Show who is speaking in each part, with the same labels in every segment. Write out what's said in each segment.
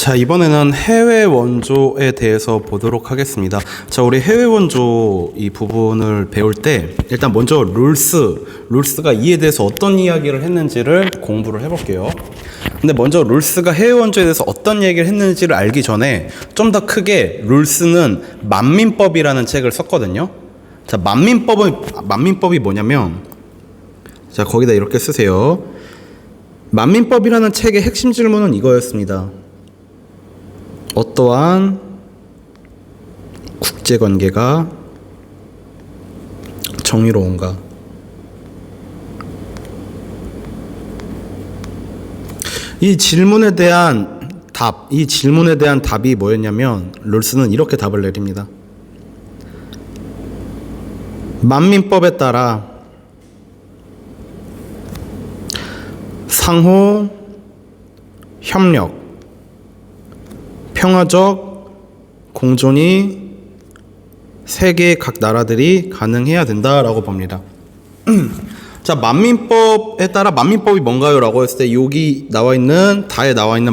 Speaker 1: 자, 이번에는 해외 원조에 대해서 보도록 하겠습니다. 자, 우리 해외 원조 이 부분을 배울 때 일단 먼저 룰스가 이에 대해서 어떤 이야기를 했는지를 공부를 해볼게요. 근데 먼저 룰스가 해외 원조에 대해서 어떤 얘기를 했는지를 알기 전에 좀 더 크게 룰스는 만민법이라는 책을 썼거든요. 자, 만민법이 뭐냐면, 자, 거기다 이렇게 쓰세요. 만민법이라는 책의 핵심 질문은 이거였습니다. 어떠한 국제관계가 정의로운가? 이 질문에 대한 답이 뭐였냐면, 룰스는 이렇게 답을 내립니다. 만민법에 따라 상호 협력, 평화적 공존이 세계의 각 나라들이 가능해야 된다라고 봅니다. 자, 만민법에 따라 만민법이 뭔가요? 라고 했을 때 여기 나와 있는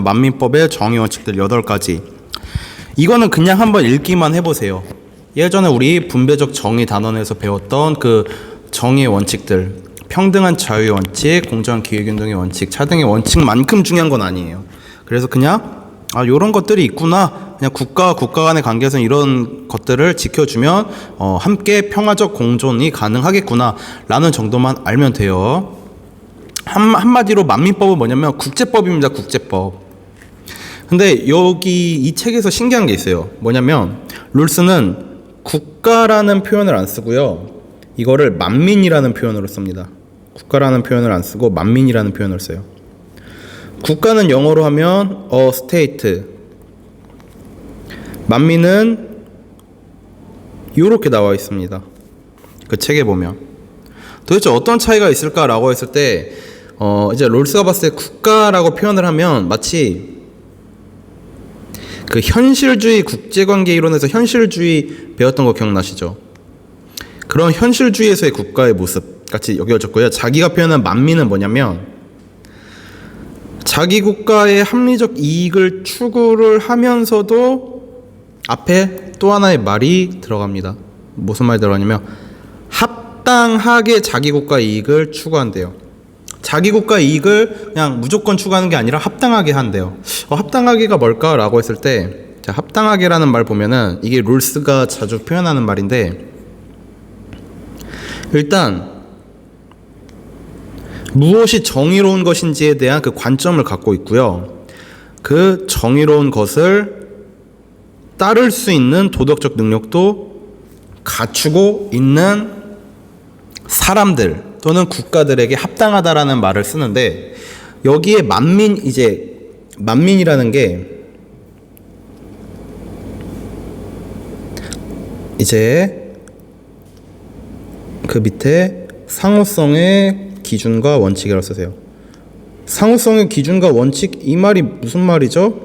Speaker 1: 만민법의 정의 원칙들 8가지. 이거는 그냥 한번 읽기만 해보세요. 예전에 우리 분배적 정의 단원에서 배웠던 그 정의 원칙들, 평등한 자유의 원칙, 공정한 기회균등의 원칙, 차등의 원칙만큼 중요한 건 아니에요. 그래서 그냥 요런 것들이 있구나. 그냥 국가 간의 관계에서 이런 것들을 지켜주면 함께 평화적 공존이 가능하겠구나 라는 정도만 알면 돼요. 한마디로 만민법은 뭐냐면 국제법입니다. 국제법. 근데 여기 이 책에서 신기한 게 있어요. 뭐냐면 룰스는 국가라는 표현을 안 쓰고요, 이거를 만민이라는 표현으로 씁니다. 국가라는 표현을 안 쓰고 만민이라는 표현을 써요. 국가는 영어로 하면 state, 만민은 이렇게 나와 있습니다. 그 책에 보면. 도대체 어떤 차이가 있을까라고 했을 때 이제 롤스가 봤을 때 국가라고 표현을 하면 마치 그 현실주의 국제관계 이론에서 현실주의 배웠던 거 기억나시죠? 그런 현실주의에서의 국가의 모습 같이 여겨졌고요. 자기가 표현한 만민은 뭐냐면 자기 국가의 합리적 이익을 추구를 하면서도 앞에 또 하나의 말이 들어갑니다. 무슨 말이 들어가냐면 합당하게 자기 국가 이익을 추구한대요. 자기 국가 이익을 그냥 무조건 추구하는 게 아니라 합당하게 한대요. 합당하게가 뭘까라고 했을 때, 자, 합당하게라는 말 보면은 이게 룰스가 자주 표현하는 말인데, 일단 무엇이 정의로운 것인지에 대한 그 관점을 갖고 있고요. 그 정의로운 것을 따를 수 있는 도덕적 능력도 갖추고 있는 사람들 또는 국가들에게 합당하다라는 말을 쓰는데, 여기에 만민이라는 게 이제 그 밑에 상호성의 기준과 원칙이라고 쓰세요. 상호성의 기준과 원칙, 이 말이 무슨 말이죠?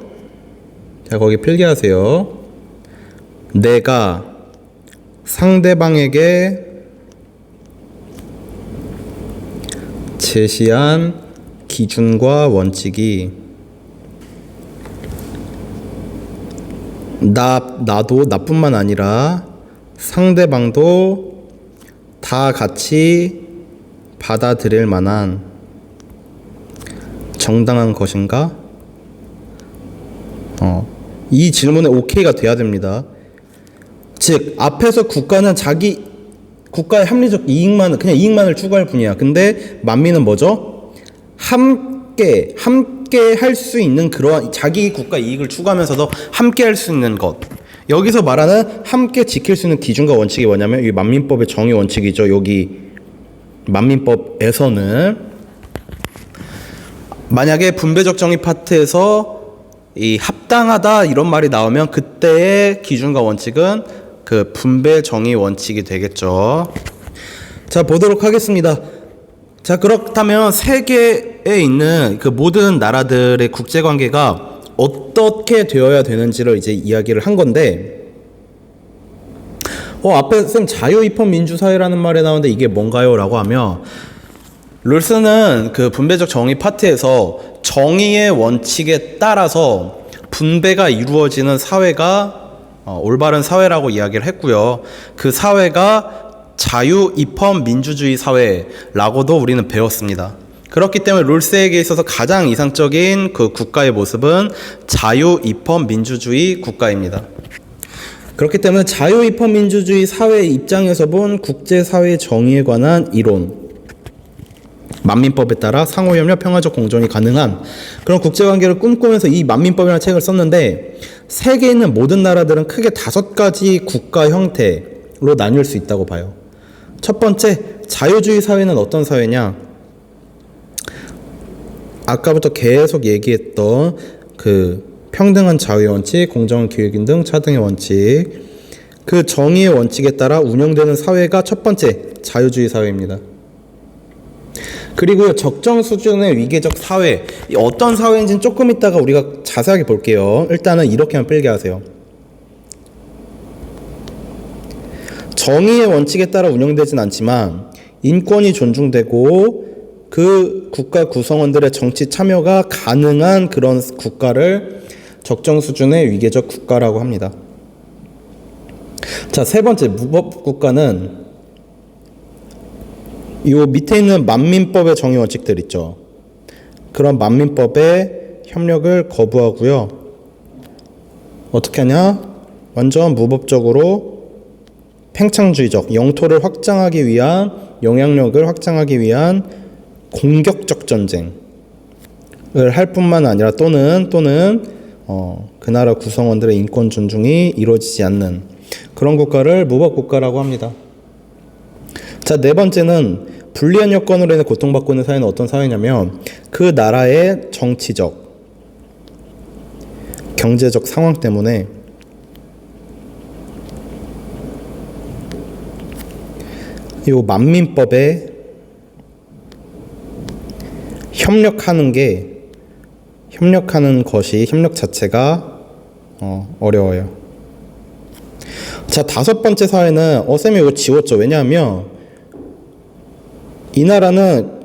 Speaker 1: 자, 거기 필기하세요. 내가 상대방에게 제시한 기준과 원칙이 나도 나뿐만 아니라 상대방도 다 같이 받아들일 만한 정당한 것인가? 이 질문에 오케이가 돼야 됩니다. 즉, 앞에서 국가는 자기 국가의 합리적 이익만을 추구할 뿐이야. 근데 만민은 뭐죠? 함께 할 수 있는 그러한 자기 국가 이익을 추구하면서도 함께 할 수 있는 것. 여기서 말하는 함께 지킬 수 있는 기준과 원칙이 뭐냐면 이 만민법의 정의 원칙이죠. 여기 만민법에서는 만약에 분배적 정의 파트에서 이 합당하다 이런 말이 나오면 그때의 기준과 원칙은 그 분배 정의 원칙이 되겠죠. 자, 보도록 하겠습니다. 자, 그렇다면 세계에 있는 그 모든 나라들의 국제관계가 어떻게 되어야 되는지를 이제 이야기를 한 건데, 앞에 쌤 자유입헌 민주사회라는 말이 나오는데 이게 뭔가요? 라고 하면 룰스는 그 분배적 정의 파트에서 정의의 원칙에 따라서 분배가 이루어지는 사회가 올바른 사회라고 이야기를 했고요. 그 사회가 자유 입헌 민주주의 사회라고도 우리는 배웠습니다. 그렇기 때문에 롤스에게 있어서 가장 이상적인 그 국가의 모습은 자유 입헌 민주주의 국가입니다. 그렇기 때문에 자유 입헌 민주주의 사회 입장에서 본 국제사회 정의에 관한 이론, 만민법에 따라 상호협력 평화적 공존이 가능한 그런 국제관계를 꿈꾸면서 이 만민법이라는 책을 썼는데, 세계에 있는 모든 나라들은 크게 5가지 국가 형태로 나뉠 수 있다고 봐요. 첫 번째, 자유주의 사회는 어떤 사회냐? 아까부터 계속 얘기했던 그 평등한 자유의 원칙, 공정한 기회균 등 차등의 원칙, 그 정의의 원칙에 따라 운영되는 사회가 첫 번째 자유주의 사회입니다. 그리고요, 적정 수준의 위계적 사회, 어떤 사회인지는 조금 이따가 우리가 자세하게 볼게요. 일단은 이렇게만 필기 하세요. 정의의 원칙에 따라 운영되진 않지만 인권이 존중되고 그 국가 구성원들의 정치 참여가 가능한 그런 국가를 적정 수준의 위계적 국가라고 합니다. 자, 세 번째, 무법 국가는 요 밑에 있는 만민법의 정의 원칙들 있죠. 그런 만민법의 협력을 거부하고요. 어떻게 하냐? 완전 무법적으로 팽창주의적, 영토를 확장하기 위한, 영향력을 확장하기 위한 공격적 전쟁을 할 뿐만 아니라 또는 그 나라 구성원들의 인권 존중이 이루어지지 않는 그런 국가를 무법 국가라고 합니다. 자, 네 번째는 불리한 여건으로 인해 고통받고 있는 사회는 어떤 사회냐면 그 나라의 정치적, 경제적 상황 때문에 이 만민법에 협력 자체가 어려워요. 자, 다섯 번째 사회는 쌤이 이거 지웠죠. 왜냐하면 이 나라는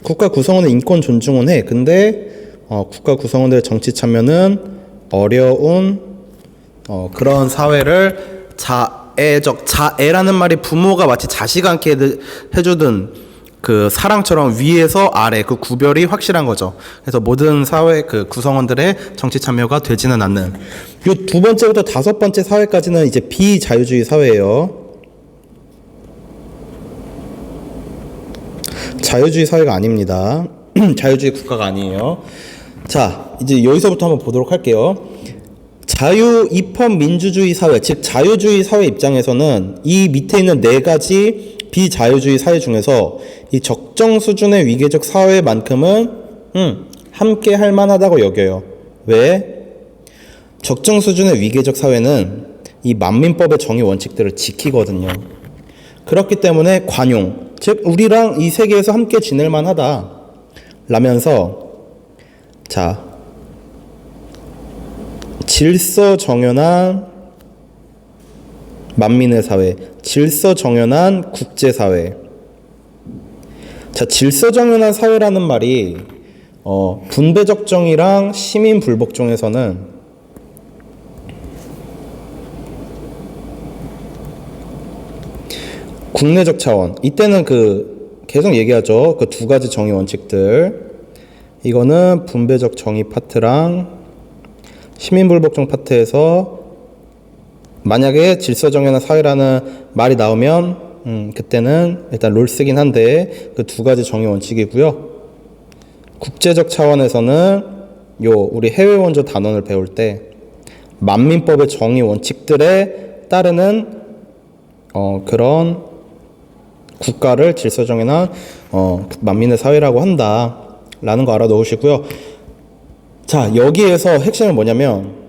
Speaker 1: 국가 구성원의 인권 존중은 해. 근데 국가 구성원들의 정치 참여는 어려운 그런 사회를 자애라는 말이 부모가 마치 자식한테 해주던 그 사랑처럼 위에서 아래 그 구별이 확실한 거죠. 그래서 모든 사회 그 구성원들의 정치 참여가 되지는 않는 요 두 번째부터 다섯 번째 사회까지는 이제 비자유주의 사회예요. 자유주의 사회가 아닙니다. 자유주의 국가가 아니에요. 자, 이제 여기서부터 한번 보도록 할게요. 자유 입헌 민주주의 사회, 즉 자유주의 사회 입장에서는 이 밑에 있는 네 가지 비자유주의 사회 중에서 이 적정 수준의 위계적 사회만큼은 함께 할 만하다고 여겨요. 왜? 적정 수준의 위계적 사회는 이 만민법의 정의 원칙들을 지키거든요. 그렇기 때문에 관용, 즉 우리랑 이 세계에서 함께 지낼 만하다 라면서, 자, 질서 정연한 만민의 사회, 질서 정연한 국제사회. 자, 질서 정연한 사회라는 말이 분배적 정의랑 시민 불복종에서는 국내적 차원, 이때는 계속 얘기하죠. 그 두 가지 정의 원칙들. 이거는 분배적 정의 파트랑 시민 불복종 파트에서 만약에 질서 정연한 사회라는 말이 나오면 그때는 일단 롤스긴 한데 그 두 가지 정의 원칙이고요. 국제적 차원에서는 우리 해외 원조 단원을 배울 때 만민법의 정의 원칙들에 따르는 그런 국가를 질서 정연한 만민의 사회라고 한다라는 거 알아놓으시고요. 자, 여기에서 핵심은 뭐냐면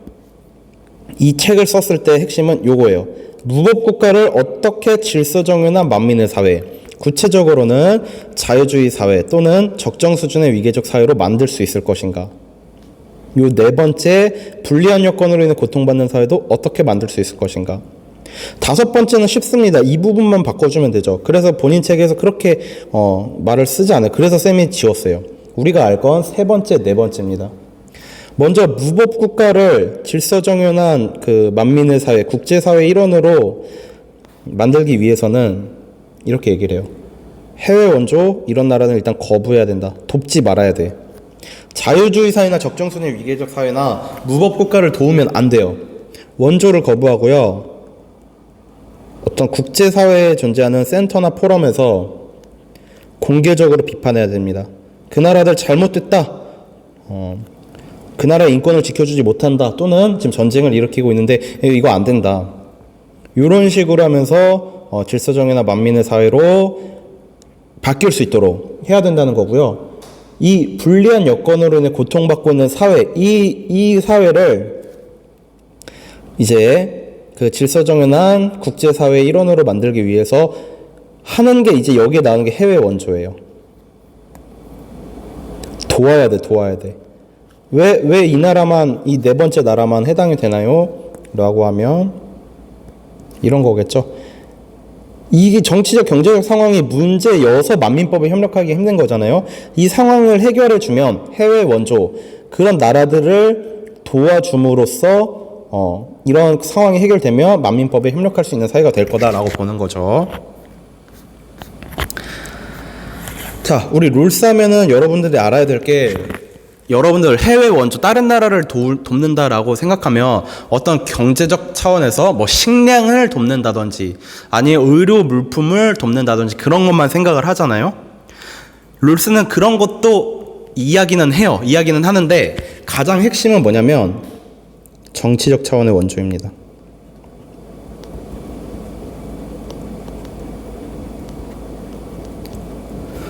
Speaker 1: 이 책을 썼을 때 핵심은 요거예요. 무법국가를 어떻게 질서정연한 만민의 사회, 구체적으로는 자유주의 사회 또는 적정 수준의 위계적 사회로 만들 수 있을 것인가. 요 네 번째, 불리한 여건으로 인해 고통받는 사회도 어떻게 만들 수 있을 것인가. 다섯 번째는 쉽습니다. 이 부분만 바꿔주면 되죠. 그래서 본인 책에서 그렇게 말을 쓰지 않아요. 그래서 쌤이 지웠어요. 우리가 알 건 세 번째, 네 번째입니다. 먼저 무법 질서정연한 그 만민의 사회, 국제사회 일원으로 만들기 위해서는 이렇게 얘기를 해요. 해외 원조 이런 나라는 일단 거부해야 된다. 돕지 말아야 돼. 자유주의 사회나 적정선의 위계적 사회나 무법 국가를 도우면 안 돼요. 원조를 거부하고요. 어떤 국제사회에 존재하는 센터나 포럼에서 공개적으로 비판해야 됩니다. 그 나라들 잘못됐다. 그 나라의 인권을 지켜주지 못한다. 또는 지금 전쟁을 일으키고 있는데 이거 안 된다. 이런 식으로 하면서 질서정연한 만민의 사회로 바뀔 수 있도록 해야 된다는 거고요. 이 불리한 여건으로 인해 고통받고 있는 사회, 이 사회를 이제 그 질서정연한 국제사회의 일원으로 만들기 위해서 하는 게 이제 여기에 나오는 게 해외 원조예요. 도와야 돼. 왜 이 나라만, 이 네 번째 나라만 해당이 되나요? 라고 하면 이런 거겠죠. 이게 정치적 경제적 상황이 문제여서 만민법에 협력하기 힘든 거잖아요. 이 상황을 해결해 주면 해외 원조 그런 나라들을 도와줌으로써 이런 상황이 해결되면 만민법에 협력할 수 있는 사회가 될 거다라고 보는 거죠. 자, 우리 룰스 하면은 여러분들이 알아야 될 게, 여러분들 해외 원조 다른 나라를 돕는다라고 생각하면 어떤 경제적 차원에서 뭐 식량을 돕는다든지 아니면 의료 물품을 돕는다든지 그런 것만 생각을 하잖아요. 룰스는 그런 것도 이야기는 해요. 이야기는 하는데 가장 핵심은 뭐냐면 정치적 차원의 원조입니다.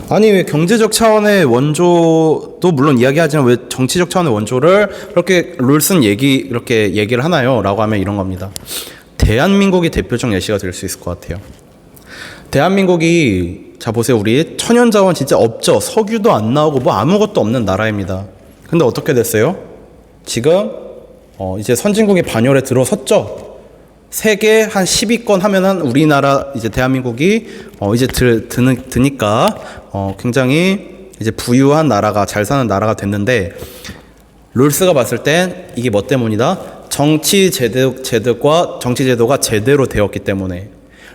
Speaker 1: 아니 왜 경제적 차원의 원조도 물론 이야기하지만 왜 정치적 차원의 원조를 그렇게 룰스는 이렇게 얘기를 하나요? 라고 하면 이런 겁니다. 대한민국이 대표적 예시가 될 수 있을 것 같아요. 대한민국이 자 보세요. 우리 천연자원 진짜 없죠. 석유도 안 나오고 뭐 아무것도 없는 나라입니다. 근데 어떻게 됐어요? 지금 이제 선진국이 반열에 들어섰죠. 세계 한 10위권 하면은 우리나라 이제 대한민국이 이제 드니까 굉장히 이제 부유한 나라가 잘 사는 나라가 됐는데 룰스가 봤을 땐 이게 뭐 때문이다? 정치 제도가 제대로 되었기 때문에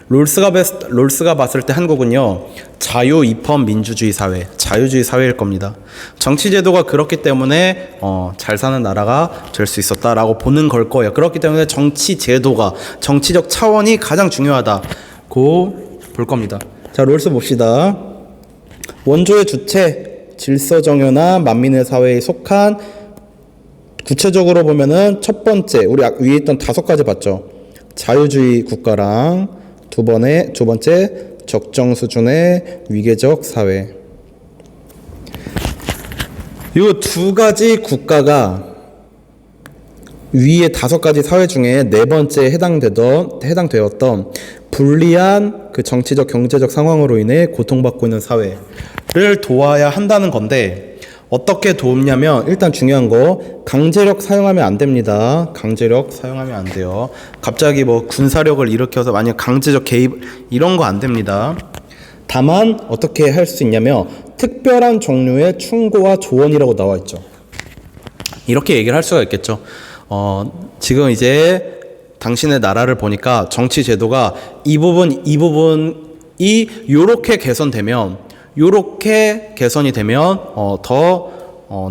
Speaker 1: 롤스가 봤을 때 한국은요 자유 입헌 민주주의 자유주의 사회일 겁니다. 정치 제도가 그렇기 때문에 잘 사는 나라가 될 수 있었다라고 보는 걸 거예요. 그렇기 때문에 정치 제도가 정치적 차원이 가장 중요하다고 볼 겁니다. 자, 롤스 봅시다. 원조의 주체 질서정연한 만민의 사회에 속한 구체적으로 보면은 첫 번째 우리 위에 있던 5가지 봤죠. 자유주의 국가랑 두 번째 적정 수준의 위계적 사회. 이 2가지 국가가 위에 5가지 사회 중에 4번째 해당되었던 불리한 그 정치적 경제적 상황으로 인해 고통받고 있는 사회를 도와야 한다는 건데 어떻게 돕냐면 일단 중요한 거 강제력 사용하면 안 됩니다. 강제력 사용하면 안 돼요. 갑자기 뭐 군사력을 일으켜서 만약 강제적 개입 이런 거 안 됩니다. 다만 어떻게 할 수 있냐면 특별한 종류의 충고와 조언이라고 나와 있죠. 이렇게 얘기를 할 수가 있겠죠. 지금 이제 당신의 나라를 보니까 정치 제도가 이 부분이 요렇게 개선되면 요렇게 개선이 되면 더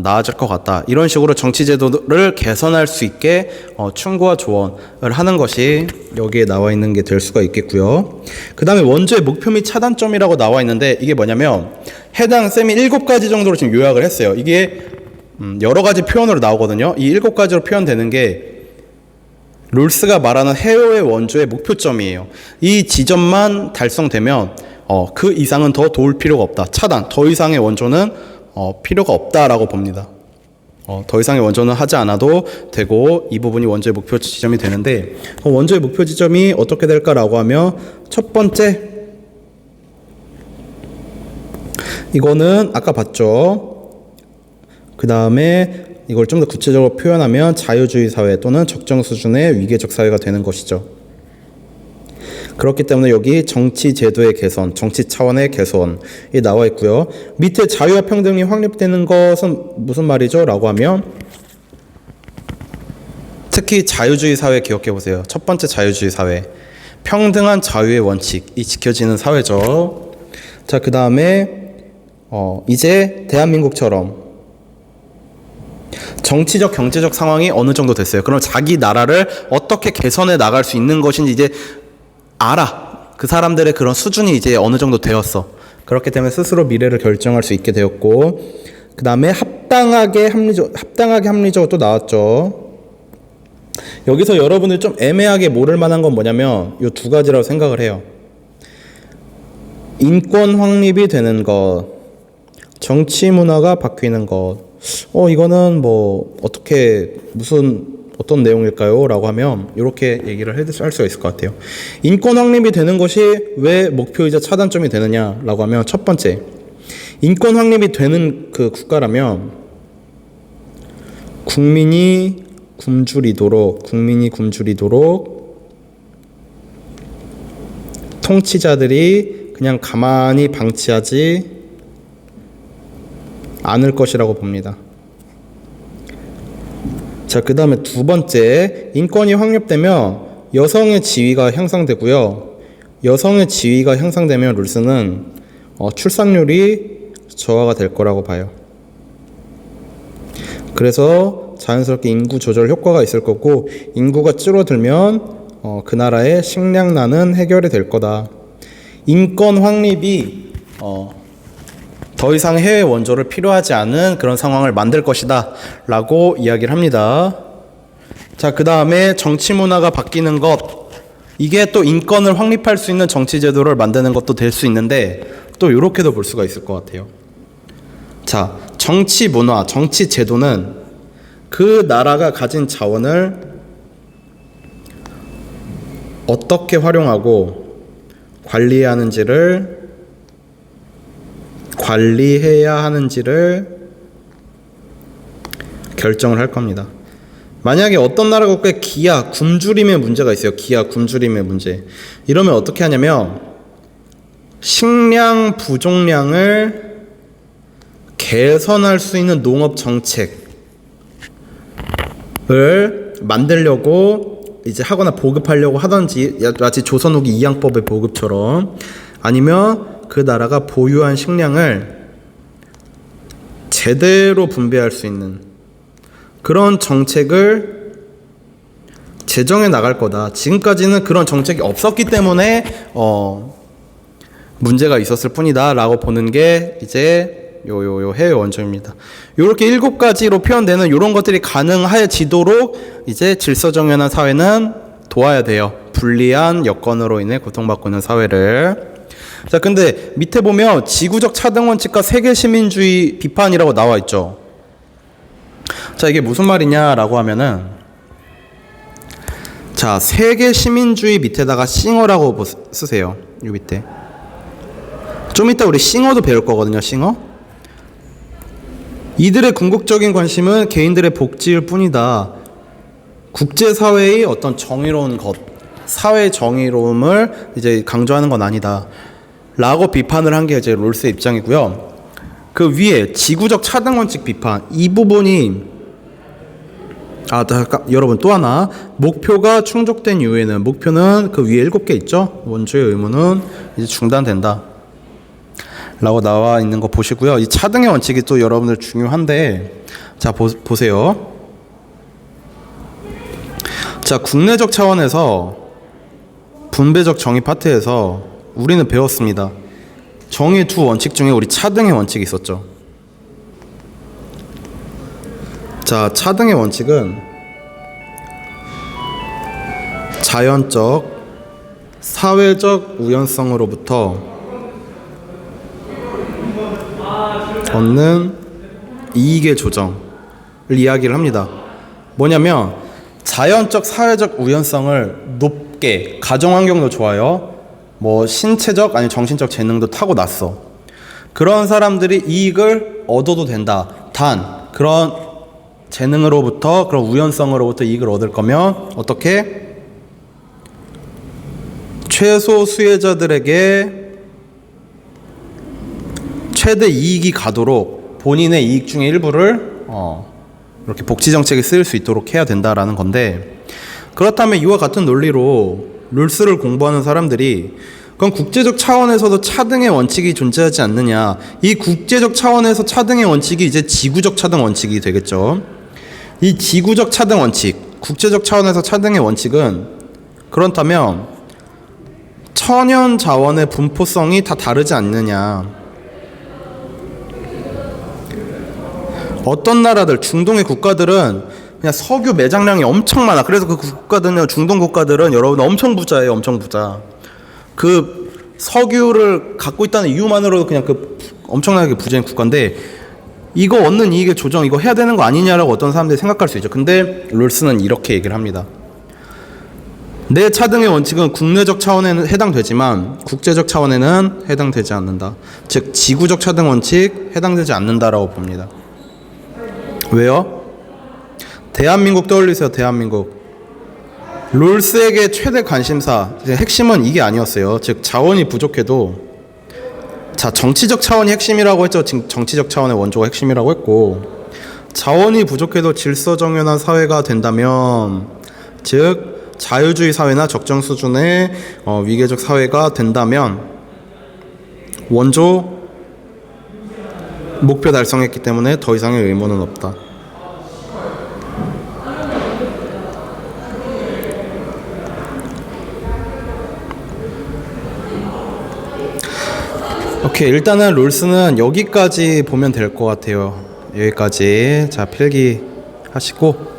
Speaker 1: 나아질 것 같다. 이런 식으로 정치 제도를 개선할 수 있게 충고와 조언을 하는 것이 여기에 나와 있는 게 될 수가 있겠고요. 그 다음에 원조의 목표 및 차단점이라고 나와 있는데 이게 뭐냐면 해당 쌤이 7가지 정도로 지금 요약을 했어요. 이게 여러 가지 표현으로 나오거든요. 이 7가지로 표현되는 게 롤스가 말하는 해외 원조의 목표점이에요. 이 지점만 달성되면 그 이상은 더 도울 필요가 없다. 차단. 더 이상의 원조는 필요가 없다라고 봅니다. 더 이상의 원조는 하지 않아도 되고 이 부분이 원조의 목표 지점이 되는데 원조의 목표 지점이 어떻게 될까라고 하면 첫 번째 이거는 아까 봤죠. 그 다음에 이걸 좀 더 구체적으로 표현하면 자유주의 사회 또는 적정 수준의 위계적 사회가 되는 것이죠. 그렇기 때문에 여기 정치 제도의 개선, 정치 차원의 개선이 나와 있고요. 밑에 자유와 평등이 확립되는 것은 무슨 말이죠? 라고 하면 특히 자유주의 사회 기억해 보세요. 첫 번째 자유주의 사회. 평등한 자유의 원칙이 지켜지는 사회죠. 자, 그 다음에 이제 대한민국처럼 정치적 경제적 상황이 어느 정도 됐어요. 그럼 자기 나라를 어떻게 개선해 나갈 수 있는 것인지 이제 알아. 그 사람들의 그런 수준이 이제 어느 정도 되었어. 그렇기 때문에 스스로 미래를 결정할 수 있게 되었고, 그 다음에 합당하게 합리적으로 또 나왔죠. 여기서 여러분들 좀 애매하게 모를 만한 건 뭐냐면 이 두 가지라고 생각을 해요. 인권 확립이 되는 것, 정치 문화가 바뀌는 것. 이거는 뭐 어떤 내용일까요? 라고 하면 이렇게 얘기를 할 수가 있을 것 같아요. 인권 확립이 되는 것이 왜 목표이자 차단점이 되느냐라고 하면, 첫 번째, 인권 확립이 되는 그 국가라면 국민이 굶주리도록 통치자들이 그냥 가만히 방치하지 않을 것이라고 봅니다. 자, 그 다음에 두 번째, 인권이 확립되면 여성의 지위가 향상되고요. 여성의 지위가 향상되면 룰스는 출산율이 저하가 될 거라고 봐요. 그래서 자연스럽게 인구 조절 효과가 있을 거고, 인구가 줄어들면 그 나라의 식량난은 해결이 될 거다. 인권 확립이 더 이상 해외 원조를 필요하지 않은 그런 상황을 만들 것이다 라고 이야기를 합니다. 자, 그 다음에 정치 문화가 바뀌는 것, 이게 또 인권을 확립할 수 있는 정치 제도를 만드는 것도 될 수 있는데, 또 이렇게도 볼 수가 있을 것 같아요. 자, 정치 문화, 정치 제도는 그 나라가 가진 자원을 어떻게 활용하고 관리해야 하는지를 결정을 할 겁니다. 만약에 어떤 나라 국가에 기아, 굶주림의 문제가 있어요. 기아, 굶주림의 문제. 이러면 어떻게 하냐면 식량 부족량을 개선할 수 있는 농업 정책을 만들려고 이제 하거나 보급하려고 하던지, 마치 조선 후기 이양법의 보급처럼, 아니면 그 나라가 보유한 식량을 제대로 분배할 수 있는 그런 정책을 제정해 나갈 거다. 지금까지는 그런 정책이 없었기 때문에 문제가 있었을 뿐이다 라고 보는 게 이제 요 해외 원조입니다. 요렇게 7가지로 표현되는 요런 것들이 가능해지도록 이제 질서정연한 사회는 도와야 돼요. 불리한 여건으로 인해 고통받고 있는 사회를. 자, 근데 밑에 보면 지구적 차등 원칙과 세계 시민주의 비판이라고 나와 있죠. 자, 이게 무슨 말이냐라고 하면은, 자, 세계 시민주의 밑에다가 싱어라고 쓰세요. 요 밑에. 좀 이따 우리 싱어도 배울 거거든요. 싱어. 이들의 궁극적인 관심은 개인들의 복지일 뿐이다. 국제사회의 어떤 정의로운 것, 사회 정의로움을 이제 강조하는 건 아니다 라고 비판을 한 게 이제 롤스의 입장이고요. 그 위에 지구적 차등 원칙 비판, 이 부분이 여러분 또 하나, 목표가 충족된 이후에는, 목표는 그 위에 7개 있죠. 원조의 의무는 이제 중단된다 라고 나와 있는 거 보시고요. 이 차등의 원칙이 또 여러분들 중요한데, 자, 보세요. 자, 국내적 차원에서 분배적 정의 파트에서 우리는 배웠습니다. 정의의 두 원칙 중에 우리 차등의 원칙이 있었죠. 자, 차등의 원칙은 자연적, 사회적 우연성으로부터 얻는 이익의 조정을 이야기를 합니다. 뭐냐면 자연적, 사회적 우연성을 높게, 가정환경도 좋아요. 뭐 신체적 아니 정신적 재능도 타고났어. 그런 사람들이 이익을 얻어도 된다. 단 그런 재능으로부터, 그런 우연성으로부터 이익을 얻을 거면 어떻게? 최소 수혜자들에게 최대 이익이 가도록 본인의 이익 중에 일부를 이렇게 복지 정책에 쓰일 수 있도록 해야 된다라는 건데, 그렇다면 이와 같은 논리로 룰스를 공부하는 사람들이 그럼 국제적 차원에서도 차등의 원칙이 존재하지 않느냐, 이 국제적 차원에서 차등의 원칙이 이제 지구적 차등 원칙이 되겠죠. 이 지구적 차등 원칙, 국제적 차원에서 차등의 원칙은 그렇다면 천연 자원의 분포성이 다 다르지 않느냐. 어떤 나라들, 중동의 국가들은 그냥 석유 매장량이 엄청 많아. 그래서 그 국가들은, 중동 국가들은 여러분 엄청 부자예요. 엄청 부자. 그 석유를 갖고 있다는 이유만으로도 그냥 그 엄청나게 부자인 국가인데, 이거 얻는 이익의 조정 이거 해야 되는 거 아니냐라고 어떤 사람들이 생각할 수 있죠. 근데 롤스는 이렇게 얘기를 합니다. 내 차등의 원칙은 국내적 차원에는 해당되지만 국제적 차원에는 해당되지 않는다. 즉 지구적 차등 원칙 해당되지 않는다라고 봅니다. 왜요? 대한민국 떠올리세요. 대한민국. 롤스에게 최대 관심사, 핵심은 이게 아니었어요. 즉 자원이 부족해도, 자 정치적 차원이 핵심이라고 했죠. 정치적 차원의 원조가 핵심이라고 했고, 자원이 부족해도 질서정연한 사회가 된다면, 즉 자유주의 사회나 적정 수준의 위계적 사회가 된다면 원조 목표 달성했기 때문에 더 이상의 의무는 없다. 오케이, 일단은 롤스는 여기까지 보면 될 것 같아요. 여기까지. 자, 필기 하시고